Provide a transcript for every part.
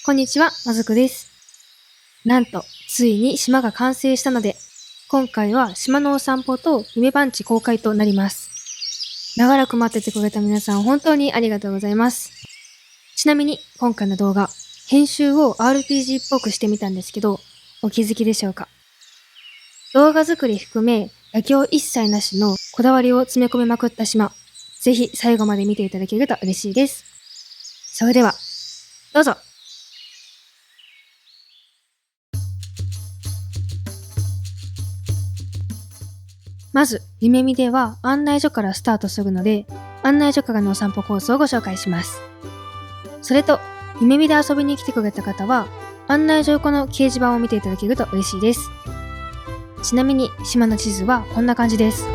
こんにちは、まずくです。なんと、ついに島が完成したので、今回は島のお散歩と夢番地公開となります。長らく待っててくれた皆さん本当にありがとうございます。ちなみに今回の動画、編集を RPG っぽくしてみたんですけど、お気づきでしょうか？動画作り含め、妥協一切なしのこだわりを詰め込みまくった島。ぜひ最後まで見ていただけると嬉しいです。それでは、どうぞ。まず、夢見では案内所からスタートするので、案内所からのお散歩コースをご紹介します。それと、夢見で遊びに来てくれた方は、案内所横の掲示板を見ていただけると嬉しいです。ちなみに、島の地図はこんな感じです。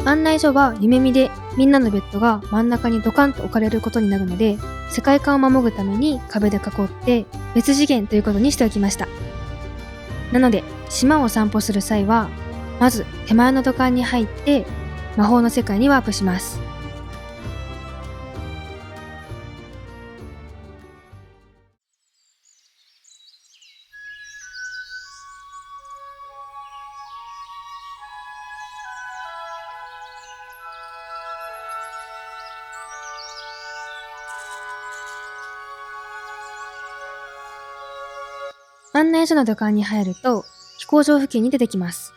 案内所は夢見でみんなのベッドが真ん中にドカンと置かれることになるので、世界観を守るために壁で囲って別次元ということにしておきました。なので島を散歩する際は、まず手前の土管に入って魔法の世界にワープします。案内所の土管に入ると飛行場付近に出てきます。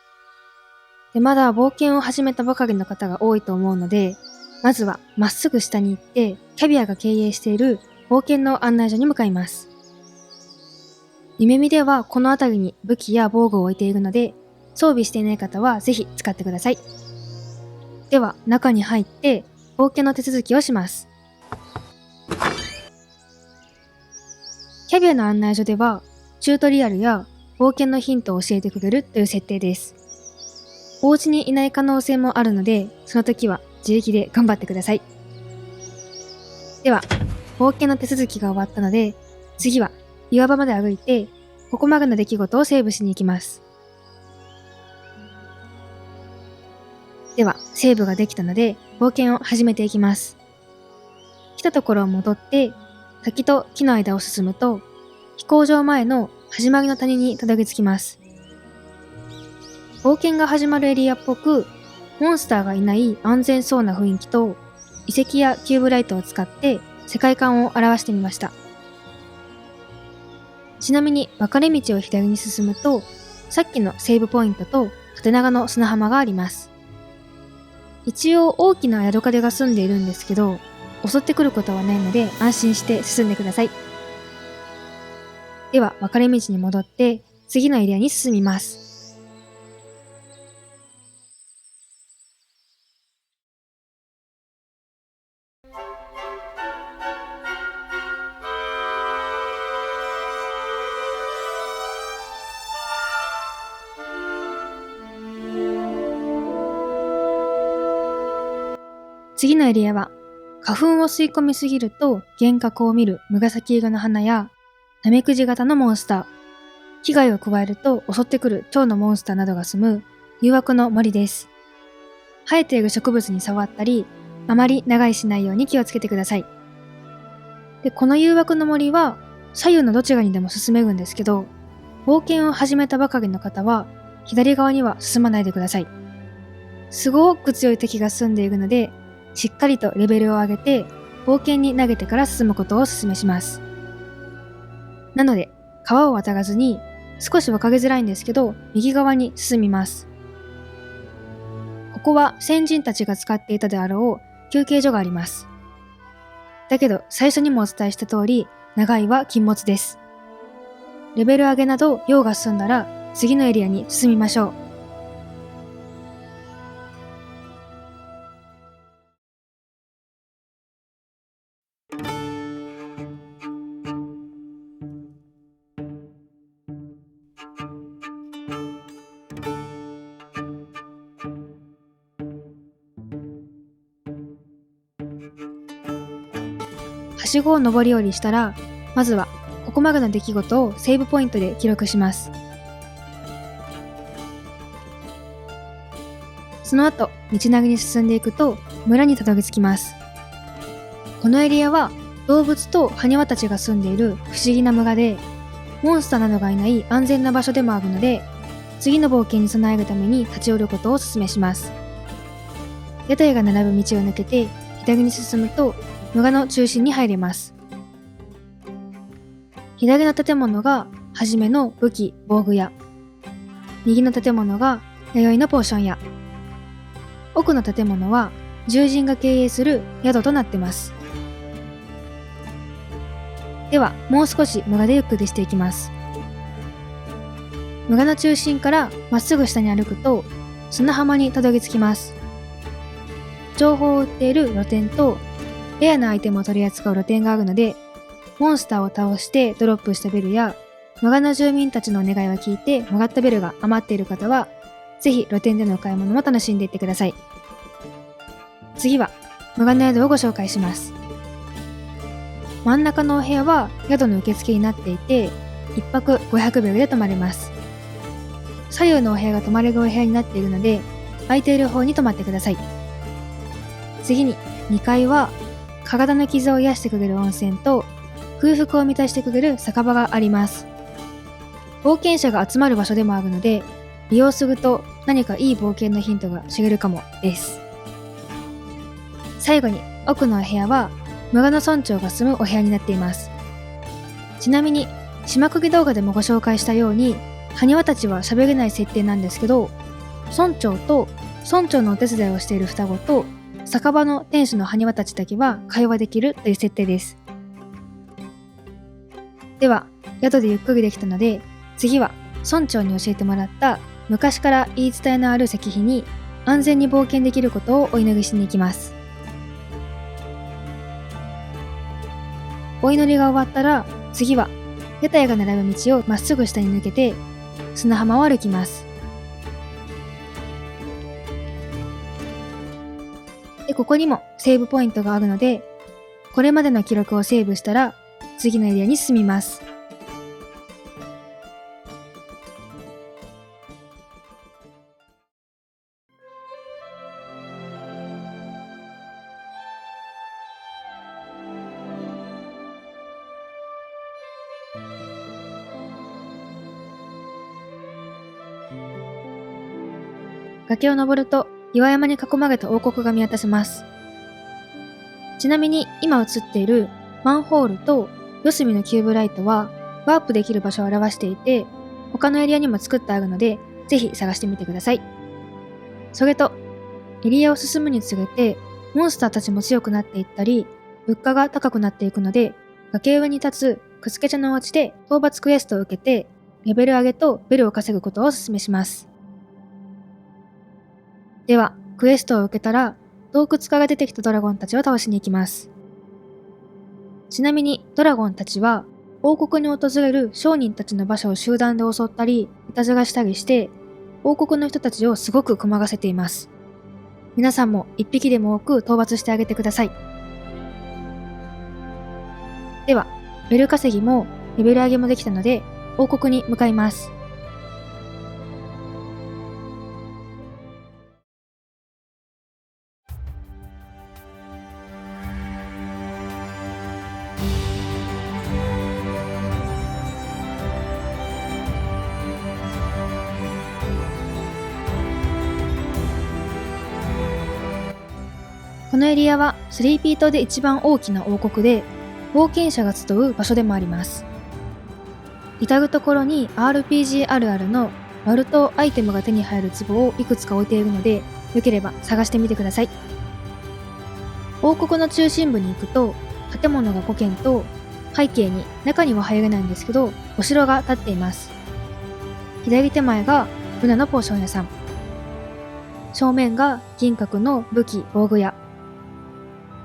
で、まだ冒険を始めたばかりの方が多いと思うので、まずはまっすぐ下に行ってキャビアが経営している冒険の案内所に向かいます。夢見ではこの辺りに武器や防具を置いているので、装備していない方はぜひ使ってください。では中に入って冒険の手続きをします。キャビアの案内所ではチュートリアルや冒険のヒントを教えてくれるという設定です。お家にいない可能性もあるので、その時は自力で頑張ってください。では、冒険の手続きが終わったので、次は岩場まで歩いて、ここまでの出来事をセーブしに行きます。では、セーブができたので、冒険を始めていきます。来たところを戻って、滝と木の間を進むと、飛行場前の始まりの谷にたどり着きます。冒険が始まるエリアっぽく、モンスターがいない安全そうな雰囲気と、遺跡やキューブライトを使って世界観を表してみました。ちなみに分かれ道を左に進むと、さっきのセーブポイントと縦長の砂浜があります。一応大きなヤドカリが住んでいるんですけど、襲ってくることはないので安心して進んでください。では分かれ道に戻って次のエリアに進みます。次のエリアは花粉を吸い込みすぎると幻覚を見る紫色の花やナメクジ型のモンスター、危害を加えると襲ってくる蝶のモンスターなどが住む誘惑の森です。生えている植物に触ったり、あまり長居しないように気をつけてください。で、この誘惑の森は左右のどちらにでも進めるんですけど、冒険を始めたばかりの方は左側には進まないでください。すごく強い敵が住んでいるので、しっかりとレベルを上げて冒険に投げてから進むことをお勧めします。なので川を渡らずに少し分かりづらいんですけど、右側に進みます。ここは先人たちが使っていたであろう休憩所があります。だけど最初にもお伝えした通り、長居は禁物です。レベル上げなど用が済んだら次のエリアに進みましょう。はしごを上り下りしたら、まずはここまでの出来事をセーブポイントで記録します。その後、道なりに進んでいくと村にたどり着きます。このエリアは動物と埴輪たちが住んでいる不思議な村で、モンスターなどがいない安全な場所でもあるので、次の冒険に備えるために立ち寄ることをお勧めします。屋台が並ぶ道を抜けて左に進むと村の中心に入れます。左の建物がはじめの武器・防具屋、右の建物が弥生のポーション屋、奥の建物は獣人が経営する宿となっています。ではもう少し村でゆっくりしていきます。村の中心からまっすぐ下に歩くと砂浜にたどり着きます。情報を売っている露店とレアなアイテムを取り扱う露店があるので、モンスターを倒してドロップしたベルや村の住民たちのお願いを聞いてもらったベルが余っている方は、ぜひ露店でのお買い物も楽しんでいってください。次は村の宿をご紹介します。真ん中のお部屋は宿の受付になっていて、1泊500ベルで泊まれます。左右のお部屋が泊まれるお部屋になっているので、空いている方に泊まってください。次に2階は体の傷を癒してくれる温泉と空腹を満たしてくれる酒場があります。冒険者が集まる場所でもあるので、利用すると何かいい冒険のヒントが知れるかもです。最後に奥のお部屋は村の村長が住むお部屋になっています。ちなみに島釘動画でもご紹介したように、埴輪たちは喋れない設定なんですけど、村長と村長のお手伝いをしている双子と酒場の店主の埴輪たちだけは会話できるという設定です。では宿でゆっくりできたので、次は村長に教えてもらった昔から言い伝えのある石碑に安全に冒険できることをお祈りしに行きます。お祈りが終わったら、次は屋台が並ぶ道をまっすぐ下に抜けて砂浜を歩きます。で、ここにもセーブポイントがあるので、これまでの記録をセーブしたら次のエリアに進みます。崖を登ると岩山に囲まれた王国が見渡せます。ちなみに今映っているマンホールと四隅のキューブライトはワープできる場所を表していて、他のエリアにも作ってあるので、ぜひ探してみてください。それと、エリアを進むにつれてモンスターたちも強くなっていったり、物価が高くなっていくので、崖上に立つくすけ茶のお家で討伐クエストを受けてレベル上げとベルを稼ぐことをお勧めします。では、クエストを受けたら、洞窟から出てきたドラゴンたちを倒しに行きます。ちなみに、ドラゴンたちは、王国に訪れる商人たちの馬車を集団で襲ったり、いたずらしたりして、王国の人たちをすごく困らせています。皆さんも一匹でも多く討伐してあげてください。では、ベル稼ぎもレベル上げもできたので、王国に向かいます。このエリアはスリーピー島で一番大きな王国で、冒険者が集う場所でもあります。至るところに RPG あるあるのワルトアイテムが手に入る壺をいくつか置いているので、よければ探してみてください。王国の中心部に行くと、建物が5軒と、背景に中には入れないんですけど、お城が建っています。左手前がルナのポーション屋さん。正面が銀閣の武器防具屋。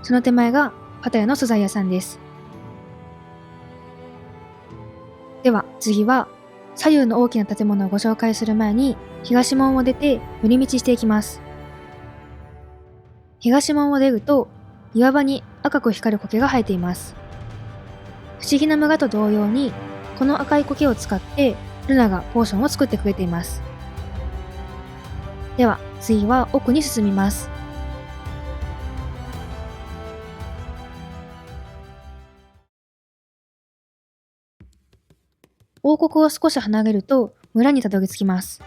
その手前がパタヤの素材屋さんです。では次は左右の大きな建物をご紹介する前に東門を出て寄り道していきます。東門を出ると岩場に赤く光る苔が生えています。不思議な村と同様にこの赤い苔を使ってルナがポーションを作ってくれています。では次は奥に進みます。王国を少し離れると村にたどり着きます。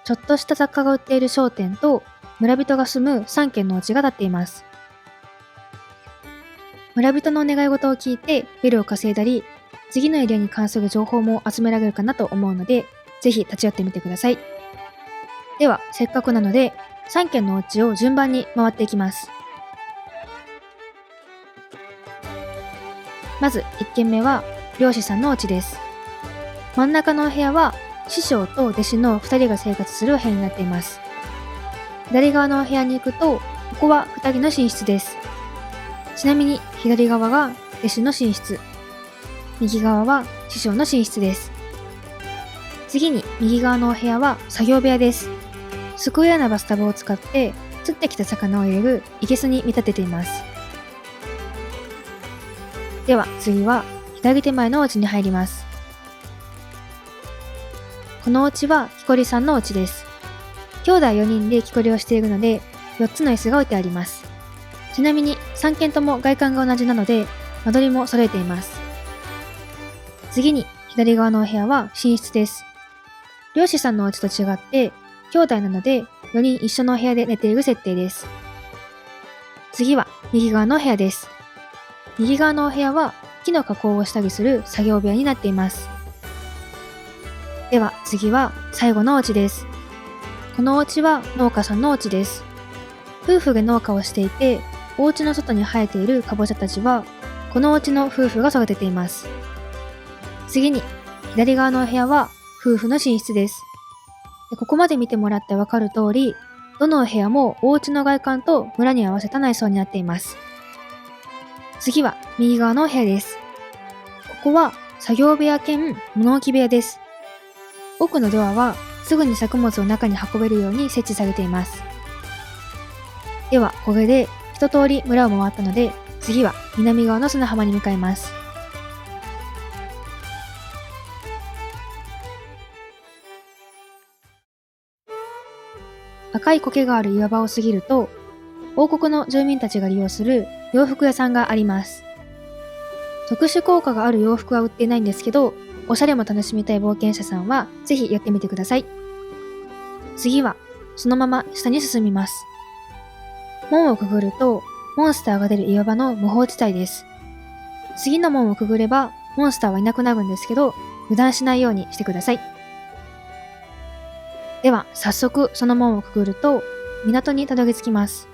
ちょっとした雑貨が売っている商店と村人が住む3軒のお家が建っています。村人の願い事を聞いてベルを稼いだり、次のエリアに関する情報も集められるかなと思うので、ぜひ立ち寄ってみてください。では、せっかくなので3軒のお家を順番に回っていきます。まず1軒目は漁師さんのお家です。真ん中のお部屋は師匠と弟子の2人が生活するお部屋になっています。左側のお部屋に行くと、ここは2人の寝室です。ちなみに左側が弟子の寝室、右側は師匠の寝室です。次に右側のお部屋は作業部屋です。スクエアなバスタブを使って釣ってきた魚を入れる生けすに見立てています。では次は左手前のお家に入ります。このお家は木こりさんのお家です。兄弟4人で木こりをしているので、4つの椅子が置いてあります。ちなみに3軒とも外観が同じなので、間取りも揃えています。次に左側のお部屋は寝室です。漁師さんのお家と違って、兄弟なので4人一緒のお部屋で寝ている設定です。次は右側のお部屋です。右側のお部屋は木の加工をしたりする作業部屋になっています。では次は最後のお家です。このお家は農家さんのお家です。夫婦で農家をしていて、お家の外に生えているかぼちゃたちは、このお家の夫婦が育てています。次に左側のお部屋は夫婦の寝室です。ここまで見てもらってわかる通り、どのお部屋もお家の外観と村に合わせた内装になっています。次は右側のお部屋です。ここは作業部屋兼物置部屋です。奥のドアはすぐに作物を中に運べるように設置されています。ではこれで一通り村を回ったので、次は南側の砂浜に向かいます。赤い苔がある岩場を過ぎると、王国の住民たちが利用する洋服屋さんがあります。特殊効果がある洋服は売っていないんですけど、おしゃれも楽しみたい冒険者さんはぜひ寄ってみてください。次はそのまま下に進みます。門をくぐるとモンスターが出る岩場の無法地帯です。次の門をくぐればモンスターはいなくなるんですけど、油断しないようにしてください。では早速その門をくぐると港にたどり着きます。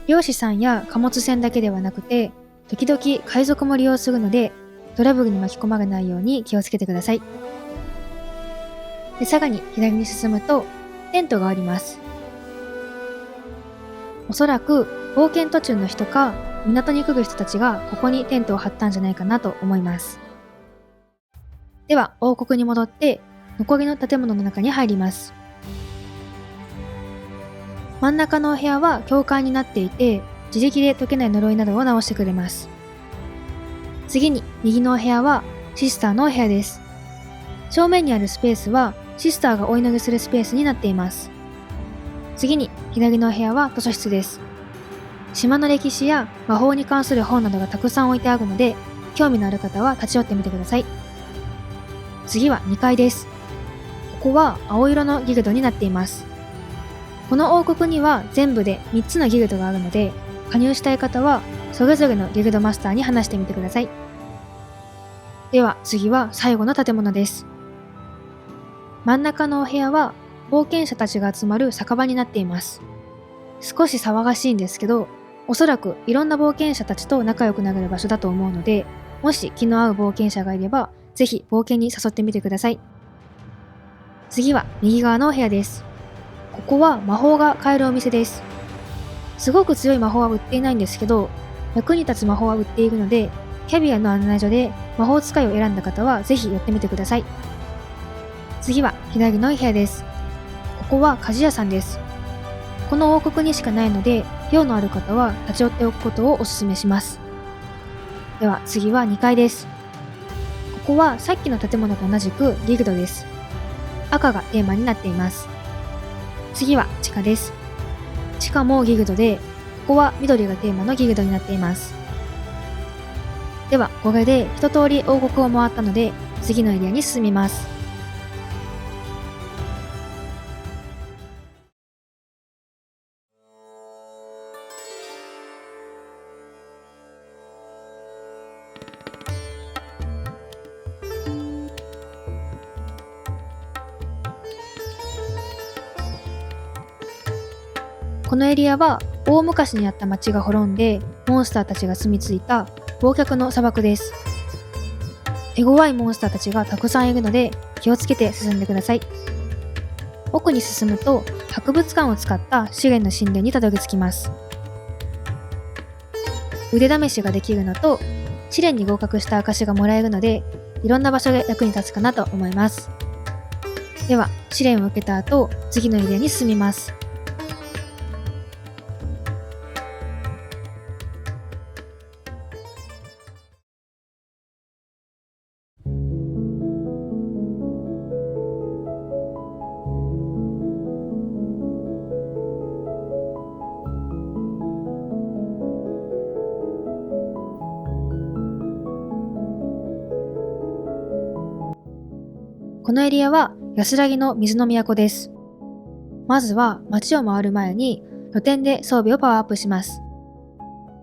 漁師さんや貨物船だけではなくて、時々海賊も利用するので、トラブルに巻き込まれないように気をつけてください。で、さらに左に進むとテントがあります。おそらく冒険途中の人か港に来る人たちがここにテントを張ったんじゃないかなと思います。では王国に戻って残りの建物の中に入ります。真ん中のお部屋は教会になっていて、自力で解けない呪いなどを直してくれます。次に右のお部屋はシスターのお部屋です。正面にあるスペースはシスターがお祈りするスペースになっています。次に左のお部屋は図書室です。島の歴史や魔法に関する本などがたくさん置いてあるので、興味のある方は立ち寄ってみてください。次は2階です。ここは青色のギルドになっています。この王国には全部で3つのギルドがあるので、加入したい方はそれぞれのギルドマスターに話してみてください。では次は最後の建物です。真ん中のお部屋は冒険者たちが集まる酒場になっています。少し騒がしいんですけど、おそらくいろんな冒険者たちと仲良くなれる場所だと思うので、もし気の合う冒険者がいれば、ぜひ冒険に誘ってみてください。次は右側のお部屋です。ここは魔法が買えるお店です。すごく強い魔法は売っていないんですけど、役に立つ魔法は売っているので、キャビアの案内所で魔法使いを選んだ方はぜひ寄ってみてください。次は左のお部屋です。ここは鍛冶屋さんです。この王国にしかないので、用のある方は立ち寄っておくことをお勧めします。では次は2階です。ここはさっきの建物と同じくギルドです。赤がテーマになっています。次は地下です。地下もギグドで、ここは緑がテーマのギグドになっています。では、これで一通り王国を回ったので、次のエリアに進みます。このエリアは大昔にあった町が滅んでモンスターたちが住み着いた忘却の砂漠です。手強いモンスターたちがたくさんいるので気をつけて進んでください。奥に進むと博物館を使った資源の神殿にたどり着きます。腕試しができるのと試練に合格した証がもらえるのでいろんな場所で役に立つかなと思います。では試練を受けた後次のエリアに進みます。このエリアは安らぎの水の都です。まずは街を回る前に露店で装備をパワーアップします。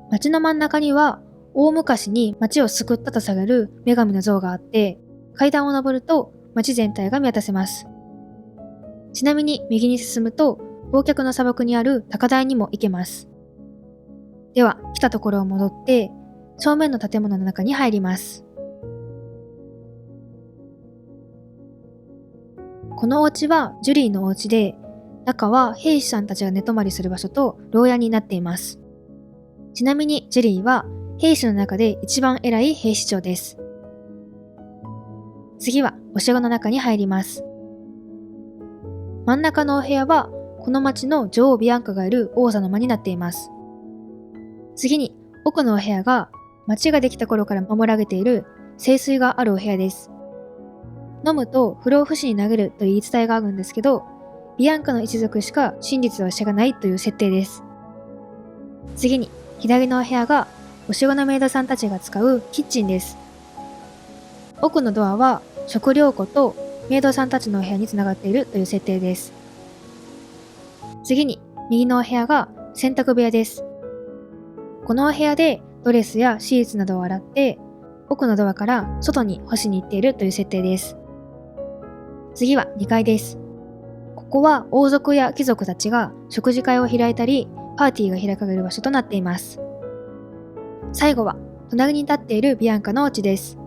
街の真ん中には大昔に街を救ったとされる女神の像があって、階段を登ると街全体が見渡せます。ちなみに右に進むと忘却の砂漠にある高台にも行けます。では来たところを戻って正面の建物の中に入ります。このお家はジュリーのお家で、中は兵士さんたちが寝泊まりする場所と牢屋になっています。ちなみにジュリーは兵士の中で一番偉い兵士長です。次はお城の中に入ります。真ん中のお部屋はこの町の女王ビアンカがいる王座の間になっています。次に奥のお部屋が町ができた頃から守られている聖水があるお部屋です。飲むと不老不死になれるという言い伝えがあるんですけど、ビアンカの一族しか真実は知らないという設定です。次に左のお部屋がお城のメイドさんたちが使うキッチンです。奥のドアは食料庫とメイドさんたちのお部屋につながっているという設定です。次に右のお部屋が洗濯部屋です。このお部屋でドレスやシーツなどを洗って奥のドアから外に干しに行っているという設定です。次は2階です。ここは王族や貴族たちが食事会を開いたりパーティーが開かれる場所となっています。最後は隣に立っているビアンカのお家です。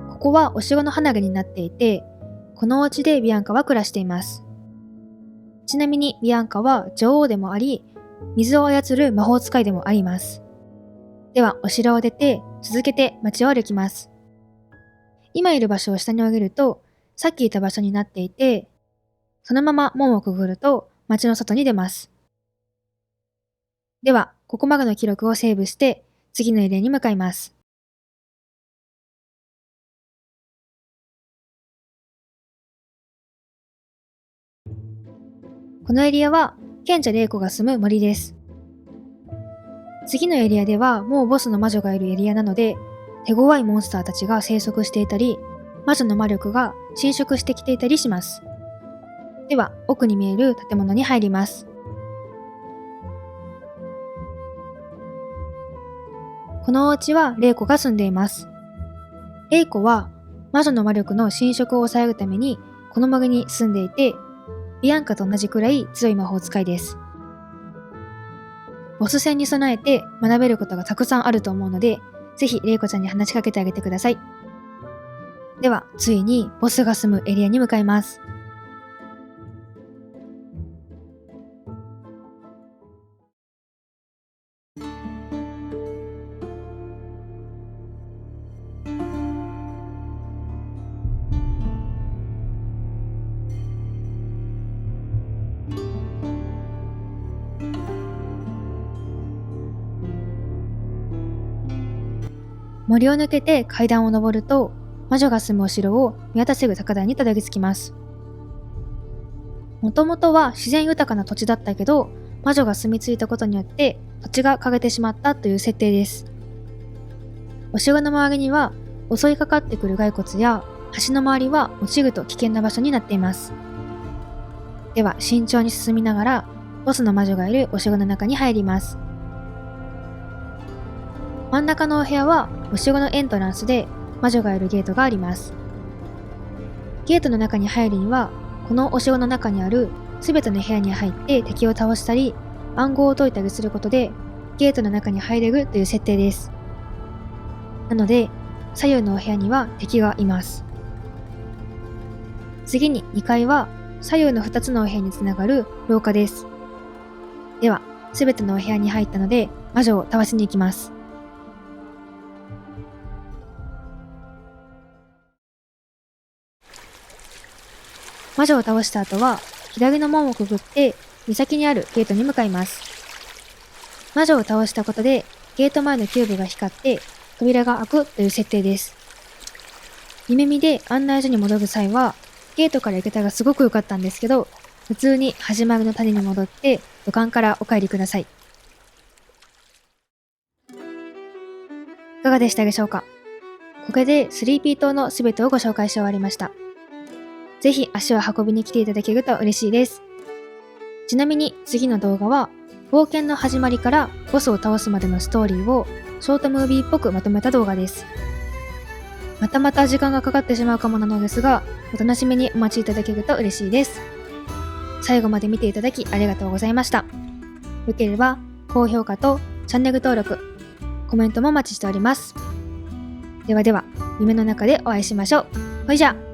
ここはお城の離れになっていて、このお家でビアンカは暮らしています。ちなみにビアンカは女王でもあり、水を操る魔法使いでもあります。ではお城を出て続けて街を歩きます。今いる場所を下に降りるとさっきいた場所になっていて、そのまま門をくぐると街の外に出ます。ではここまでの記録をセーブして次のエリアに向かいます。このエリアは賢者玲子が住む森です。次のエリアではもうボスの魔女がいるエリアなので、手強いモンスターたちが生息していたり、魔女の魔力が侵食してきていたりします。では奥に見える建物に入ります。このお家は玲子が住んでいます。玲子は魔女の魔力の侵食を抑えるためにこの森に住んでいて、ビアンカと同じくらい強い魔法使いです。ボス戦に備えて学べることがたくさんあると思うので、ぜひ玲子ちゃんに話しかけてあげてください。ではついにボスが住むエリアに向かいます。森を抜けて階段を登ると、魔女が住むお城を見渡せる高台にたどり着きます。もともとは自然豊かな土地だったけど、魔女が住み着いたことによって土地が枯れてしまったという設定です。お城の周りには襲いかかってくる骸骨や、橋の周りは落ちると危険な場所になっています。では慎重に進みながら、ボスの魔女がいるお城の中に入ります。真ん中のお部屋はお城のエントランスで、魔女がいるゲートがあります。ゲートの中に入るには、このお城の中にあるすべての部屋に入って敵を倒したり、暗号を解いたりすることで、ゲートの中に入れるという設定です。なので、左右のお部屋には敵がいます。次に2階は、左右の2つのお部屋につながる廊下です。では、すべてのお部屋に入ったので、魔女を倒しに行きます。魔女を倒した後は、左の門をくぐって、岬にあるゲートに向かいます。魔女を倒したことで、ゲート前のキューブが光って、扉が開くという設定です。夢見で案内所に戻る際は、ゲートから行けたらすごく良かったんですけど、普通に始まりの谷に戻って、土管からお帰りください。いかがでしたでしょうか？これでスリーピー島のすべてをご紹介し終わりました。ぜひ足を運びに来ていただけると嬉しいです。ちなみに次の動画は、冒険の始まりからボスを倒すまでのストーリーをショートムービーっぽくまとめた動画です。また時間がかかってしまうかもなのですが、お楽しみにお待ちいただけると嬉しいです。最後まで見ていただきありがとうございました。よければ高評価とチャンネル登録、コメントもお待ちしております。ではでは、夢の中でお会いしましょう。ほいじゃ。